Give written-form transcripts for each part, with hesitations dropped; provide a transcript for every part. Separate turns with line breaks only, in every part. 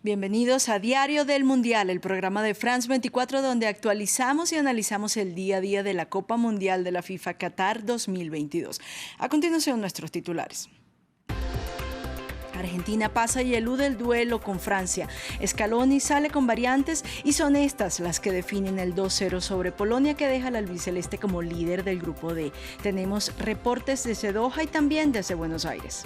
Bienvenidos a Diario del Mundial, el programa de France 24 donde actualizamos y analizamos el día a día de la Copa Mundial de la FIFA Qatar 2022. A continuación, nuestros titulares. Argentina pasa y elude el duelo con Francia. Scaloni sale con variantes y son estas las que definen el 2-0 sobre Polonia, que deja al albiceleste como líder del grupo D. Tenemos reportes desde Doha y también desde Buenos Aires.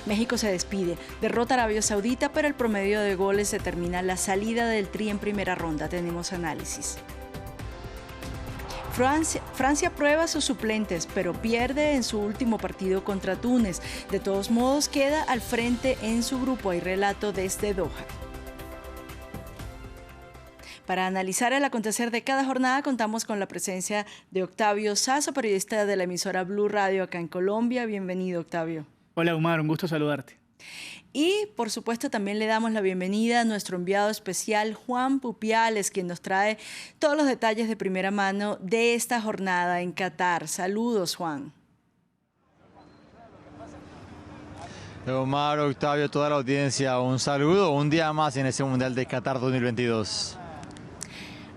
México se despide, derrota a Arabia Saudita, pero el promedio de goles determina la salida del Tri en primera ronda. Tenemos análisis. Francia prueba a sus suplentes, pero pierde en su último partido contra Túnez. De todos modos, queda al frente en su grupo. Hay relato desde Doha. Para analizar el acontecer de cada jornada, contamos con la presencia de Octavio Sazo, periodista de la emisora Blue Radio acá en Colombia. Bienvenido, Octavio.
Hola, Omar, un gusto saludarte.
Y, por supuesto, también le damos la bienvenida a nuestro enviado especial, Juan Pupiales, quien nos trae todos los detalles de primera mano de esta jornada en Qatar. Saludos, Juan.
Omar, Octavio, toda la audiencia, un saludo, un día más en este Mundial de Qatar 2022.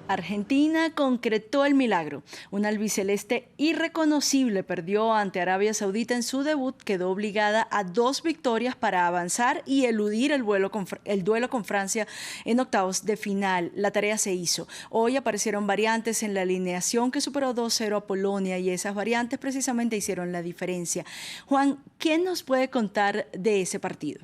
Argentina concretó el milagro. Un albiceleste irreconocible perdió ante Arabia Saudita en su debut, quedó obligada a 2 victorias para avanzar y eludir el duelo con Francia en octavos de final. La tarea se hizo. Hoy aparecieron variantes en la alineación que superó 2-0 a Polonia y esas variantes precisamente hicieron la diferencia. Juan, ¿quién nos puede contar de ese partido?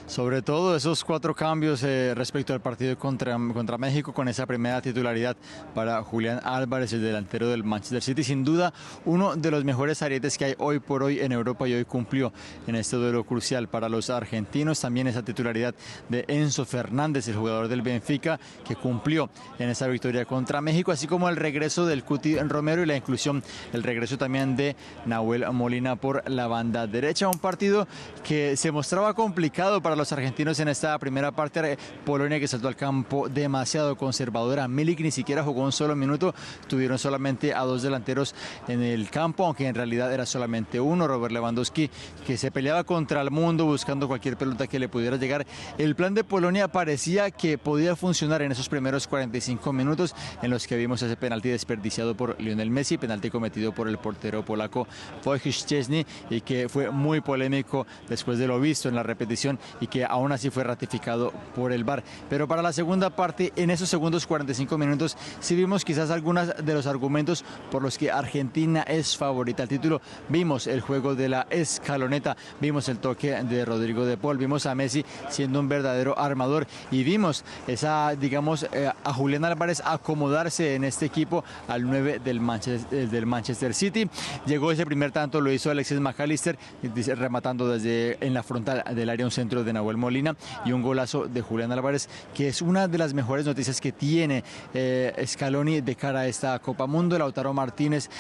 Sobre todo esos 4 cambios respecto al partido contra México, con esa primera titularidad para Julián Álvarez, el delantero del Manchester City. Sin duda, uno de los mejores arietes que hay hoy por hoy en Europa y hoy cumplió en este duelo crucial para los argentinos. También esa titularidad de Enzo Fernández, el jugador del Benfica, que cumplió en esa victoria contra México, así como el regreso del Cuti Romero y la inclusión, el regreso también de Nahuel Molina por la banda derecha. Un partido que se mostraba complicado para los argentinos en esta primera parte. Polonia, que saltó al campo demasiado conservadora. Milik ni siquiera jugó un solo minuto. Tuvieron solamente a 2 delanteros en el campo, aunque en realidad era solamente uno, Robert Lewandowski, que se peleaba contra el mundo buscando cualquier pelota que le pudiera llegar. El plan de Polonia parecía que podía funcionar en esos primeros 45 minutos en los que vimos ese penalti desperdiciado por Lionel Messi, penalti cometido por el portero polaco Wojciech Szczesny, y que fue muy polémico después de lo visto en la repetición y que aún así fue ratificado por el VAR. Pero para la segunda parte, en esos segundos 45 minutos, sí vimos quizás algunos de los argumentos por los que Argentina es favorita al título. Vimos el juego de la escaloneta, vimos el toque de Rodrigo de Paul, vimos a Messi siendo un verdadero armador y vimos esa, digamos, a Julián Álvarez acomodarse en este equipo al 9 del Manchester City. Llegó ese primer tanto, lo hizo Alexis McAllister, rematando desde en la frontal del área un centro de Nahuel Molina y un golazo de Julián Álvarez, que es una de las mejores noticias que tiene Scaloni de cara a esta Copa Mundo. Lautaro Martínez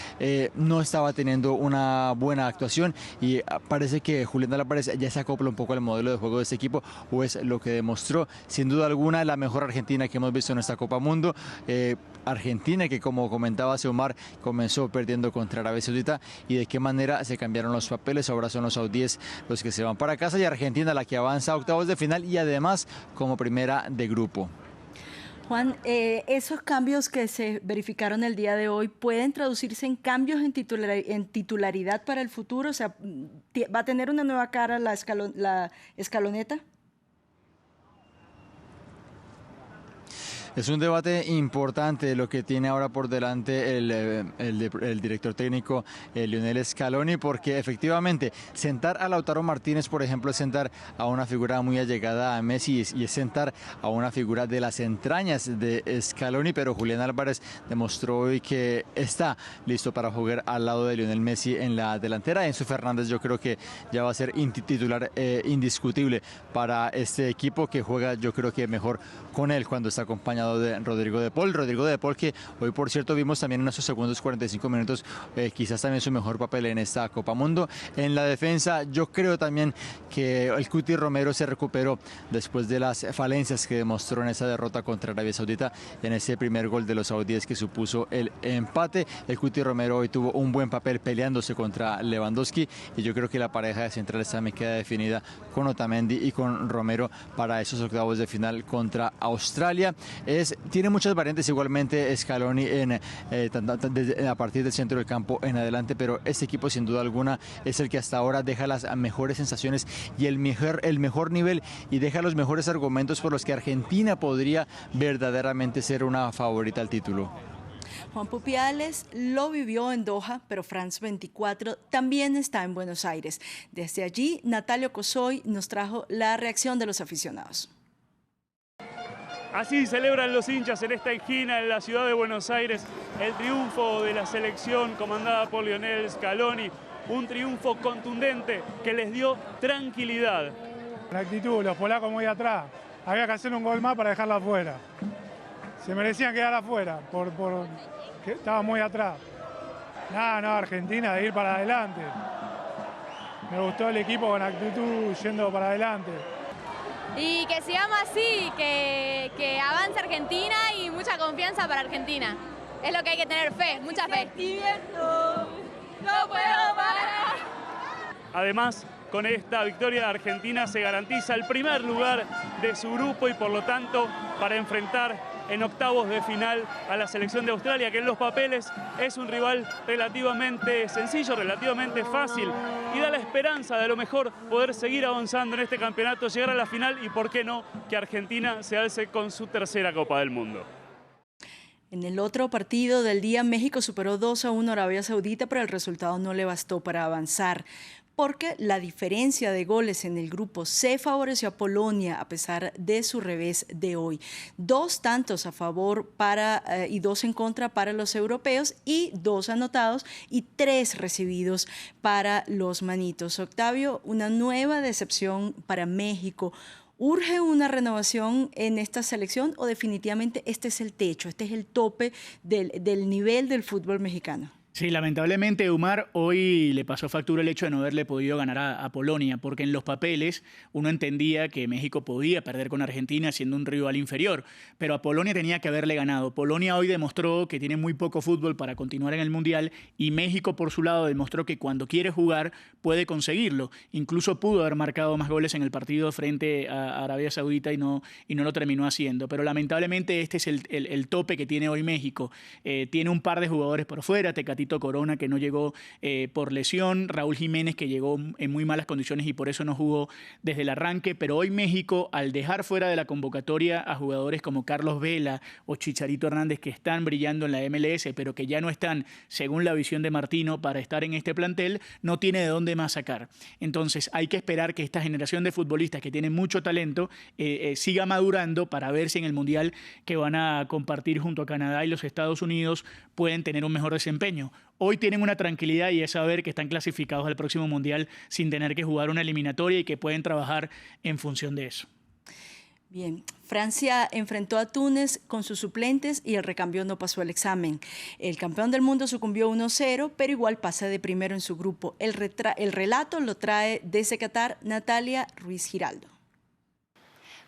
no estaba teniendo una buena actuación y parece que Julián Álvarez ya se acopla un poco al modelo de juego de este equipo, o es lo que demostró. Sin duda alguna, la mejor Argentina que hemos visto en esta Copa Mundo. Argentina que, como comentaba Omar, comenzó perdiendo contra Arabia Saudita, y de qué manera se cambiaron los papeles. Ahora son los saudíes los que se van para casa y Argentina la que avanza a octavos de final y además como primera de grupo.
Juan, esos cambios que se verificaron el día de hoy pueden traducirse en cambios en titularidad para el futuro. O sea, ¿va a tener una nueva cara la escaloneta?
Es un debate importante lo que tiene ahora por delante el director técnico Lionel Scaloni, porque efectivamente sentar a Lautaro Martínez, por ejemplo, es sentar a una figura muy allegada a Messi y es sentar a una figura de las entrañas de Scaloni, pero Julián Álvarez demostró hoy que está listo para jugar al lado de Lionel Messi en la delantera. Enzo Fernández yo creo que ya va a ser titular indiscutible para este equipo, que juega yo creo que mejor con él cuando está acompañado acompañado de Rodrigo de Paul. Rodrigo de Paul, que hoy por cierto vimos también en esos segundos 45 minutos, quizás también su mejor papel en esta Copa Mundo. En la defensa yo creo también que el Cuti Romero se recuperó después de las falencias que demostró en esa derrota contra Arabia Saudita, en ese primer gol de los saudíes que supuso el empate. El Cuti Romero hoy tuvo un buen papel peleándose contra Lewandowski, y yo creo que la pareja de centrales también queda definida con Otamendi y con Romero para esos octavos de final contra Australia. Tiene muchas variantes igualmente Scaloni a partir del centro del campo en adelante, pero este equipo sin duda alguna es el que hasta ahora deja las mejores sensaciones y el mejor nivel, y deja los mejores argumentos por los que Argentina podría verdaderamente ser una favorita al título.
Juan Pupiales lo vivió en Doha, pero France 24 también está en Buenos Aires. Desde allí, Natalio Cosoy nos trajo la reacción de los aficionados.
Así celebran los hinchas en esta esquina en la ciudad de Buenos Aires el triunfo de la selección comandada por Lionel Scaloni. Un triunfo contundente que les dio tranquilidad.
La actitud, los polacos muy atrás. Había que hacer un gol más para dejarla afuera. Se merecían quedar afuera, que estaba muy atrás. Argentina de ir para adelante. Me gustó el equipo con actitud yendo para adelante.
Y que sigamos así, que avance Argentina y mucha confianza para Argentina. Es lo que hay que tener fe, mucha fe. No puedo parar.
Además, con esta victoria de Argentina se garantiza el primer lugar de su grupo y por lo tanto para enfrentar en octavos de final a la selección de Australia, que en los papeles es un rival relativamente sencillo, relativamente fácil, y da la esperanza de a lo mejor poder seguir avanzando en este campeonato, llegar a la final y, por qué no, que Argentina se alce con su tercera Copa del Mundo.
En el otro partido del día, México superó 2-1 a Arabia Saudita, pero el resultado no le bastó para avanzar, porque la diferencia de goles en el grupo C favoreció a Polonia a pesar de su revés de hoy. 2 tantos a favor y 2 en contra para los europeos, y 2 anotados y 3 recibidos para los manitos. Octavio, una nueva decepción para México. ¿Urge una renovación en esta selección o definitivamente este es el techo, este es el tope del nivel del fútbol mexicano?
Sí, lamentablemente, Umar, hoy le pasó factura el hecho de no haberle podido ganar a Polonia, porque en los papeles uno entendía que México podía perder con Argentina siendo un rival inferior, pero a Polonia tenía que haberle ganado. Polonia hoy demostró que tiene muy poco fútbol para continuar en el Mundial, y México, por su lado, demostró que cuando quiere jugar puede conseguirlo. Incluso pudo haber marcado más goles en el partido frente a Arabia Saudita y no lo terminó haciendo. Pero lamentablemente este es el tope que tiene hoy México. Tiene un par de jugadores por fuera, Tecatito Corona, que no llegó por lesión, Raúl Jiménez, que llegó en muy malas condiciones y por eso no jugó desde el arranque, pero hoy México, al dejar fuera de la convocatoria a jugadores como Carlos Vela o Chicharito Hernández, que están brillando en la MLS, pero que ya no están, según la visión de Martino, para estar en este plantel, no tiene de dónde más sacar. Entonces hay que esperar que esta generación de futbolistas que tienen mucho talento siga madurando para ver si en el Mundial que van a compartir junto a Canadá y los Estados Unidos pueden tener un mejor desempeño. Hoy tienen una tranquilidad y es saber que están clasificados al próximo Mundial sin tener que jugar una eliminatoria y que pueden trabajar en función de eso.
Bien, Francia enfrentó a Túnez con sus suplentes y el recambio no pasó el examen. El campeón del mundo sucumbió 1-0, pero igual pasa de primero en su grupo. El relato lo trae desde Qatar Natalia Ruiz Giraldo.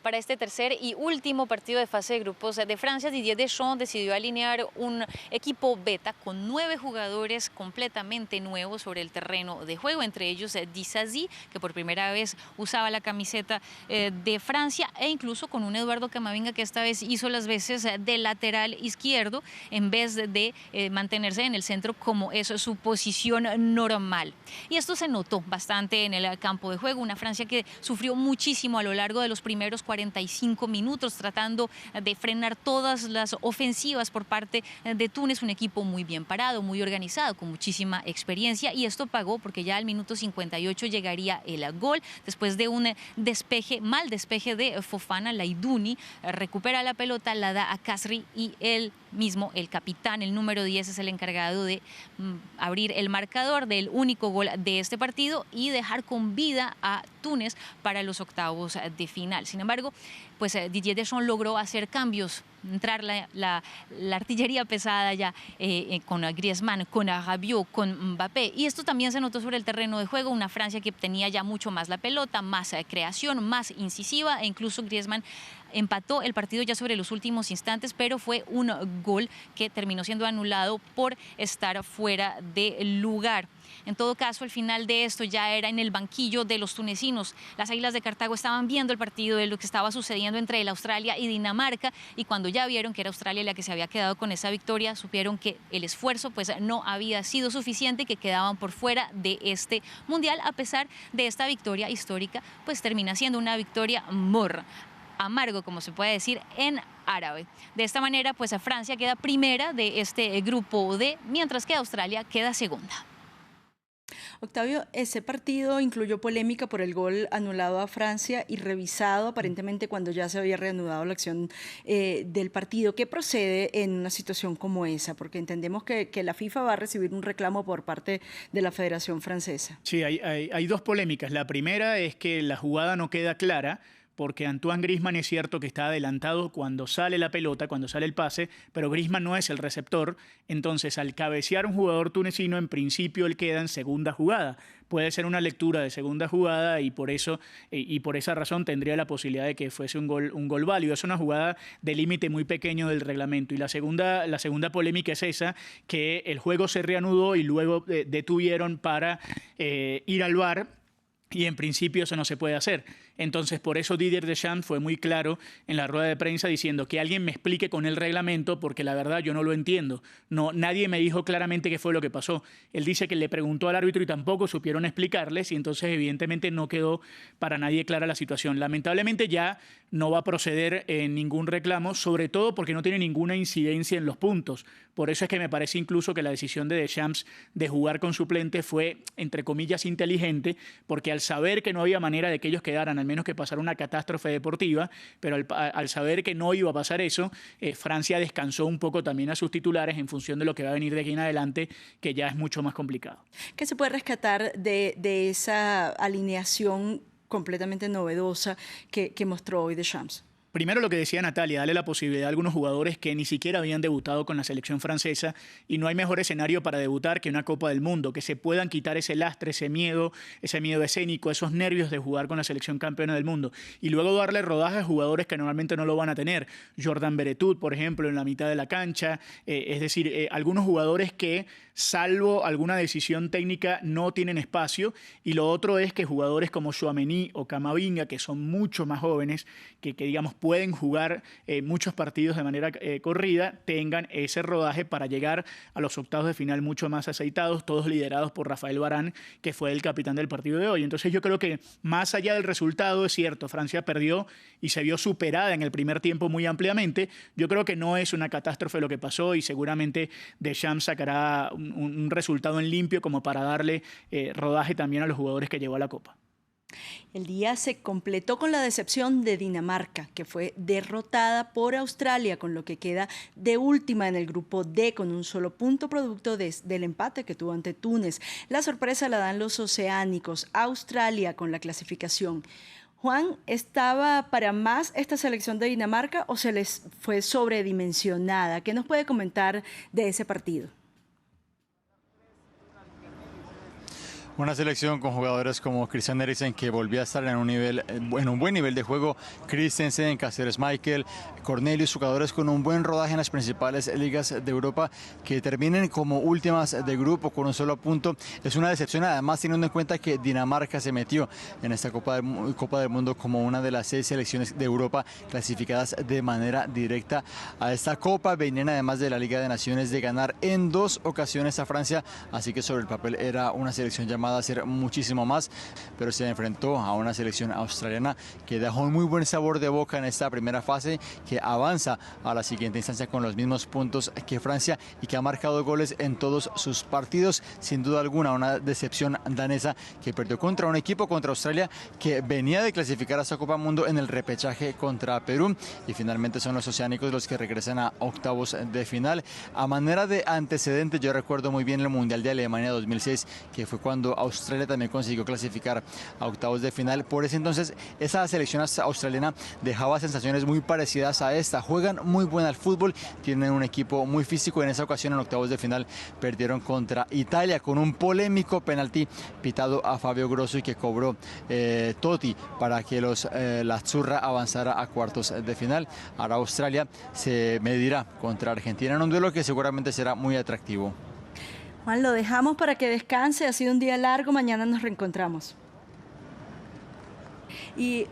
Para este tercer y último partido de fase de grupos de Francia, Didier Deschamps decidió alinear un equipo beta con 9 jugadores completamente nuevos sobre el terreno de juego, entre ellos Disasi, que por primera vez usaba la camiseta de Francia, e incluso con un Eduardo Camavinga que esta vez hizo las veces de lateral izquierdo en vez de mantenerse en el centro como es su posición normal. Y esto se notó bastante en el campo de juego, una Francia que sufrió muchísimo a lo largo de los primeros 45 minutos tratando de frenar todas las ofensivas por parte de Túnez, un equipo muy bien parado, muy organizado, con muchísima experiencia, y esto pagó porque ya al minuto 58 llegaría el gol después de un mal despeje de Fofana. Laiduni recupera la pelota, la da a Kasri y él mismo, el capitán, el número 10, es el encargado de abrir el marcador del único gol de este partido y dejar con vida a Túnez para los octavos de final. Sin embargo, embargo, pues Didier Deschamps logró hacer cambios, entrar la artillería pesada ya con Griezmann, con Rabiot, con Mbappé, y esto también se notó sobre el terreno de juego, una Francia que tenía ya mucho más la pelota, más creación, más incisiva, e incluso Griezmann empató el partido ya sobre los últimos instantes, pero fue un gol que terminó siendo anulado por estar fuera de lugar. En todo caso, el final de esto ya era en el banquillo de los tunecinos. Las Águilas de Cartago estaban viendo el partido de lo que estaba sucediendo entre el Australia y Dinamarca, y cuando ya vieron que era Australia la que se había quedado con esa victoria, supieron que el esfuerzo pues no había sido suficiente, que quedaban por fuera de este mundial. A pesar de esta victoria histórica, pues termina siendo una victoria amargo, como se puede decir en árabe. De esta manera, pues a Francia queda primera de este grupo D, mientras que Australia queda segunda.
Octavio, ese partido incluyó polémica por el gol anulado a Francia y revisado aparentemente cuando ya se había reanudado la acción del partido. ¿Qué procede en una situación como esa? Porque entendemos que la FIFA va a recibir un reclamo por parte de la Federación Francesa.
Sí, hay dos polémicas. La primera es que la jugada no queda clara, porque Antoine Griezmann es cierto que está adelantado cuando sale la pelota, cuando sale el pase, pero Griezmann no es el receptor. Entonces, al cabecear un jugador tunecino, en principio él queda en segunda jugada. Puede ser una lectura de segunda jugada y por esa razón tendría la posibilidad de que fuese un gol válido. Es una jugada de límite muy pequeño del reglamento. Y la segunda polémica es esa, que el juego se reanudó y luego detuvieron para ir al VAR. Y en principio eso no se puede hacer. Entonces, por eso Didier Deschamps fue muy claro en la rueda de prensa diciendo que alguien me explique con el reglamento, porque la verdad yo no lo entiendo. Nadie me dijo claramente qué fue lo que pasó. Él dice que le preguntó al árbitro y tampoco supieron explicarles, y entonces evidentemente no quedó para nadie clara la situación. Lamentablemente ya no va a proceder ningún reclamo, sobre todo porque no tiene ninguna incidencia en los puntos. Por eso es que me parece incluso que la decisión de Deschamps de jugar con suplente fue, entre comillas, inteligente, porque al saber que no había manera de que ellos quedaran, al menos que pasara una catástrofe deportiva, pero al saber que no iba a pasar eso, Francia descansó un poco también a sus titulares en función de lo que va a venir de aquí en adelante, que ya es mucho más complicado.
¿Qué se puede rescatar de esa alineación completamente novedosa que mostró hoy Deschamps?
Primero, lo que decía Natalia, darle la posibilidad a algunos jugadores que ni siquiera habían debutado con la selección francesa, y no hay mejor escenario para debutar que una Copa del Mundo, que se puedan quitar ese lastre, ese miedo escénico, esos nervios de jugar con la selección campeona del mundo, y luego darle rodaje a jugadores que normalmente no lo van a tener. Jordan Veretout, por ejemplo, en la mitad de la cancha, es decir, algunos jugadores que, salvo alguna decisión técnica, no tienen espacio, y lo otro es que jugadores como Tchouaméni o Camavinga, que son mucho más jóvenes, que digamos pueden jugar muchos partidos de manera corrida, tengan ese rodaje para llegar a los octavos de final mucho más aceitados, todos liderados por Rafael Varane, que fue el capitán del partido de hoy. Entonces yo creo que más allá del resultado, es cierto, Francia perdió y se vio superada en el primer tiempo muy ampliamente. Yo creo que no es una catástrofe lo que pasó, y seguramente Deschamps sacará un resultado en limpio como para darle rodaje también a los jugadores que llevó a la Copa.
El día se completó con la decepción de Dinamarca, que fue derrotada por Australia, con lo que queda de última en el grupo D con un solo punto producto del empate que tuvo ante Túnez. La sorpresa la dan los oceánicos, Australia con la clasificación. Juan, ¿estaba para más esta selección de Dinamarca o se les fue sobredimensionada? ¿Qué nos puede comentar de ese partido?
Una selección con jugadores como Christian Eriksen, que volvió a estar en un buen nivel de juego, Christensen, Cáceres Michael, Cornelius, jugadores con un buen rodaje en las principales ligas de Europa, que terminen como últimas de grupo con un solo punto. Es una decepción, además teniendo en cuenta que Dinamarca se metió en esta Copa del Mundo como una de las 6 selecciones de Europa clasificadas de manera directa a esta Copa. Venían además de la Liga de Naciones de ganar en 2 ocasiones a Francia, así que sobre el papel era una selección llamada a hacer muchísimo más, pero se enfrentó a una selección australiana que dejó un muy buen sabor de boca en esta primera fase, que avanza a la siguiente instancia con los mismos puntos que Francia y que ha marcado goles en todos sus partidos. Sin duda alguna, una decepción danesa que perdió contra un equipo, contra Australia, que venía de clasificar a esta Copa Mundo en el repechaje contra Perú, y finalmente son los oceánicos los que regresan a octavos de final. A manera de antecedente, yo recuerdo muy bien el Mundial de Alemania 2006, que fue cuando cuando Australia también consiguió clasificar a octavos de final. Por ese entonces, esa selección australiana dejaba sensaciones muy parecidas a esta. Juegan muy buen al fútbol, tienen un equipo muy físico. En esa ocasión, en octavos de final, perdieron contra Italia con un polémico penalti pitado a Fabio Grosso y que cobró Totti para que la Azzurra avanzara a cuartos de final. Ahora Australia se medirá contra Argentina en un duelo que seguramente será muy atractivo.
Juan, lo dejamos para que descanse. Ha sido un día largo. Mañana nos reencontramos. Y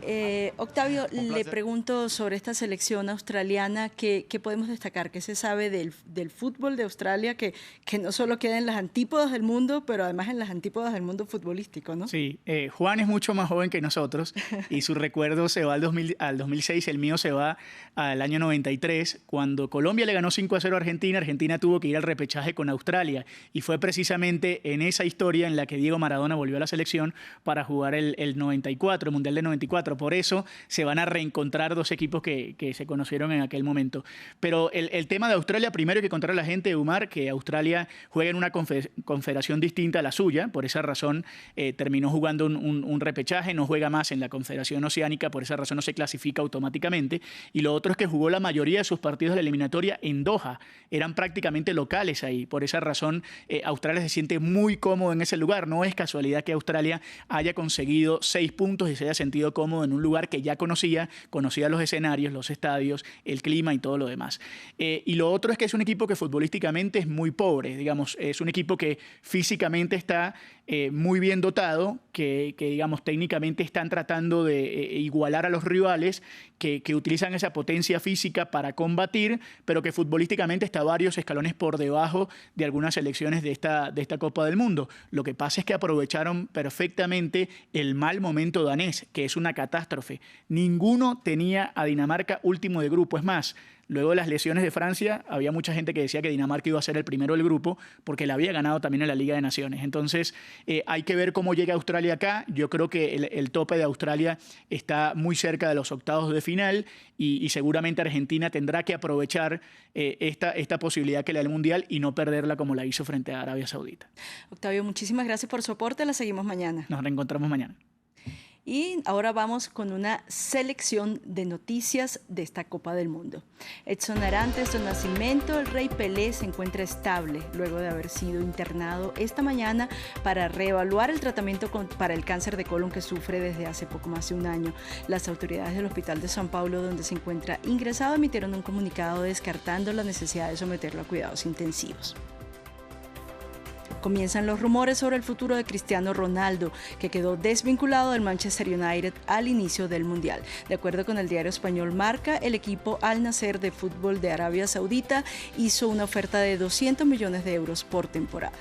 Octavio, le pregunto sobre esta selección australiana, ¿qué podemos destacar? ¿Qué se sabe del fútbol de Australia, que no solo queda en las antípodas del mundo, pero además en las antípodas del mundo futbolístico, ¿no?
Sí, Juan es mucho más joven que nosotros y su recuerdo se va al 2006, el mío se va al año 93, cuando Colombia le ganó 5-0 a Argentina. Argentina tuvo que ir al repechaje con Australia y fue precisamente en esa historia en la que Diego Maradona volvió a la selección para jugar el 94, el Mundial de 94. Por eso se van a reencontrar dos equipos que se conocieron en aquel momento. Pero el tema de Australia, primero hay que contar a la gente, Umar, que Australia juega en una confederación distinta a la suya. Por esa razón terminó jugando un repechaje, no juega más en la Confederación Oceánica, por esa razón no se clasifica automáticamente. Y lo otro es que jugó la mayoría de sus partidos de la eliminatoria en Doha. Eran prácticamente locales ahí. Por esa razón Australia se siente muy cómodo en ese lugar. No es casualidad que Australia haya conseguido 6 puntos y se haya sentido cómodo en un lugar que ya conocía los escenarios, los estadios, el clima y todo lo demás. Y lo otro es que es un equipo que futbolísticamente es muy pobre, digamos, es un equipo que físicamente está muy bien dotado, que digamos técnicamente están tratando de igualar a los rivales, que utilizan esa potencia física para combatir, pero que futbolísticamente está varios escalones por debajo de algunas selecciones de esta Copa del Mundo. Lo que pasa es que aprovecharon perfectamente el mal momento danés, que es una catástrofe. Ninguno tenía a Dinamarca último de grupo. Es más, luego de las lesiones de Francia, había mucha gente que decía que Dinamarca iba a ser el primero del grupo porque la había ganado también en la Liga de Naciones. Entonces, hay que ver cómo llega Australia acá. Yo creo que el tope de Australia está muy cerca de los octavos de final y seguramente Argentina tendrá que aprovechar esta posibilidad que le da el Mundial y no perderla como la hizo frente a Arabia Saudita.
Octavio, muchísimas gracias por su aporte. La seguimos mañana.
Nos reencontramos mañana.
Y ahora vamos con una selección de noticias de esta Copa del Mundo. Edson Arantes do Nascimento, el Rey Pelé, se encuentra estable luego de haber sido internado esta mañana para reevaluar el tratamiento para el cáncer de colon que sufre desde hace poco más de un año. Las autoridades del Hospital de São Paulo, donde se encuentra ingresado, emitieron un comunicado descartando la necesidad de someterlo a cuidados intensivos. Comienzan los rumores sobre el futuro de Cristiano Ronaldo, que quedó desvinculado del Manchester United al inicio del Mundial. De acuerdo con el diario español Marca, el equipo Al Nassr de fútbol de Arabia Saudita hizo una oferta de 200 millones de euros por temporada.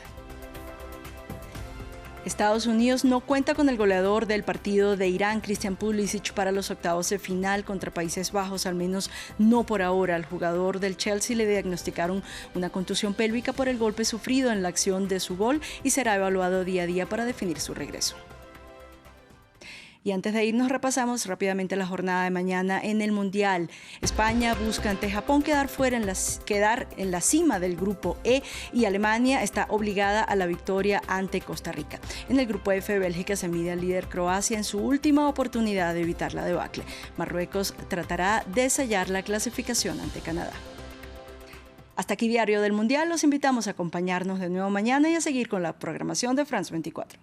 Estados Unidos no cuenta con el goleador del partido de Irán, Christian Pulisic, para los octavos de final contra Países Bajos, al menos no por ahora. Al jugador del Chelsea le diagnosticaron una contusión pélvica por el golpe sufrido en la acción de su gol y será evaluado día a día para definir su regreso. Y antes de irnos, repasamos rápidamente la jornada de mañana en el Mundial. España busca ante Japón quedar en la cima del grupo E y Alemania está obligada a la victoria ante Costa Rica. En el grupo F, Bélgica se mide al líder Croacia en su última oportunidad de evitar la debacle. Marruecos tratará de sellar la clasificación ante Canadá. Hasta aquí Diario del Mundial. Los invitamos a acompañarnos de nuevo mañana y a seguir con la programación de France 24.